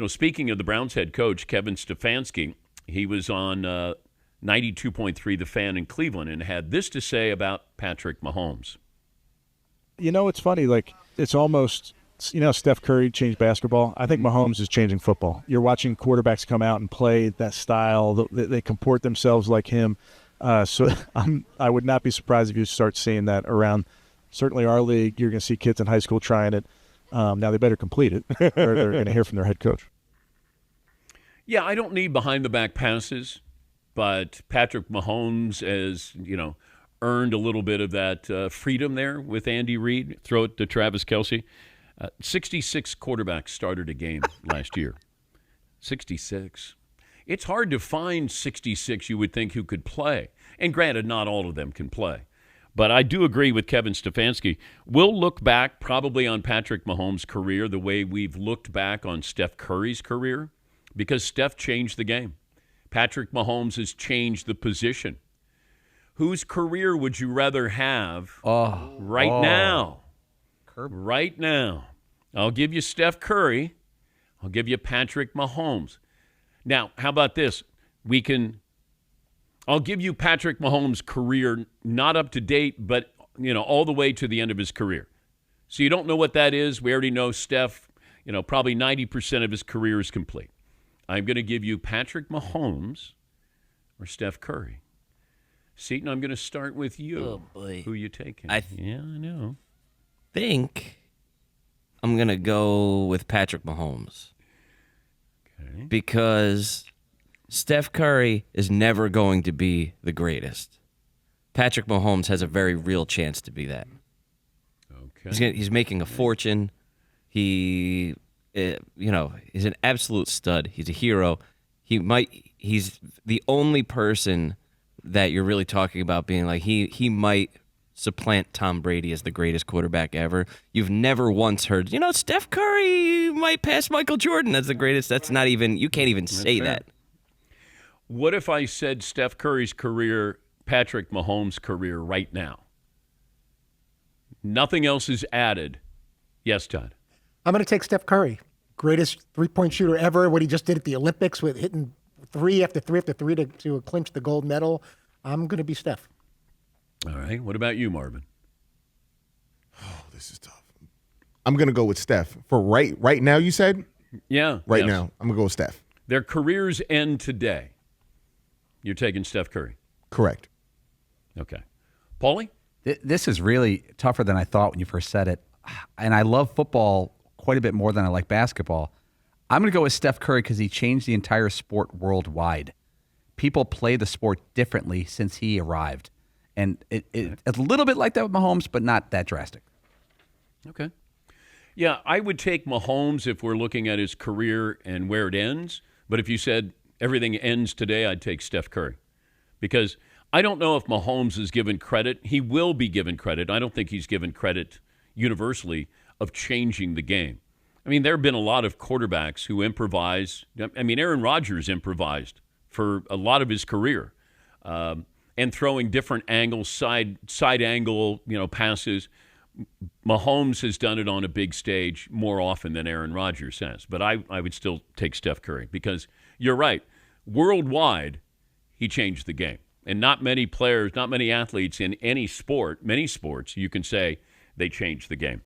Speaking of the Browns head coach, Kevin Stefanski, he was on 92.3 The Fan in Cleveland and had this to say about Patrick Mahomes. It's funny. It's almost, Steph Curry changed basketball. I think Mahomes is changing football. You're watching quarterbacks come out and play that style. They comport themselves like him. So I would not be surprised if you start seeing that around, certainly our league. You're going to see kids in high school trying it. Now they better complete it, or they're going to hear from their head coach. Yeah, I don't need behind-the-back passes, but Patrick Mahomes has, earned a little bit of that freedom there with Andy Reid. Throw it to Travis Kelce. 66 quarterbacks started a game last year. 66. It's hard to find 66 you would think who could play. And granted, not all of them can play. But I do agree with Kevin Stefanski. We'll look back probably on Patrick Mahomes' career the way we've looked back on Steph Curry's career, because Steph changed the game. Patrick Mahomes has changed the position. Whose career would you rather have now? Right now. I'll give you Steph Curry. I'll give you Patrick Mahomes. Now, how about this? I'll give you Patrick Mahomes' career, not up to date, but all the way to the end of his career. So you don't know what that is. We already know Steph, probably 90% of his career is complete. I'm going to give you Patrick Mahomes or Steph Curry. Seton, I'm going to start with you. Oh, boy. Who you taking? I know. think I'm going to go with Patrick Mahomes. Okay. Because Steph Curry is never going to be the greatest. Patrick Mahomes has a very real chance to be that. Okay. He's making a fortune. He's an absolute stud. He's a hero. He's the only person that you're really talking about being like, he might supplant Tom Brady as the greatest quarterback ever. You've never once heard, Steph Curry might pass Michael Jordan as the greatest. That's not even, you can't even say that. What if I said Steph Curry's career, Patrick Mahomes' career right now? Nothing else is added. Yes, Todd. I'm going to take Steph Curry. Greatest three-point shooter ever. What he just did at the Olympics with hitting three after three after three to clinch the gold medal. I'm going to be Steph. All right. What about you, Marvin? Oh, this is tough. I'm going to go with Steph. For right now, you said? Yeah. Right now, I'm going to go with Steph. Their careers end today. You're taking Steph Curry. Correct. Okay. Paulie? This is really tougher than I thought when you first said it. And I love football quite a bit more than I like basketball. I'm going to go with Steph Curry because he changed the entire sport worldwide. People play the sport differently since he arrived. And it's a little bit like that with Mahomes, but not that drastic. Okay. Yeah, I would take Mahomes if we're looking at his career and where it ends. But if you said everything ends today, I'd take Steph Curry. Because I don't know if Mahomes is given credit. He will be given credit. I don't think he's given credit universally of changing the game. I mean, there have been a lot of quarterbacks who improvise. I mean, Aaron Rodgers improvised for a lot of his career, and throwing different angles, side angle, passes. Mahomes has done it on a big stage more often than Aaron Rodgers has. But I would still take Steph Curry because you're right. Worldwide, he changed the game. And not many players, not many athletes in any sport, many sports, you can say they changed the game.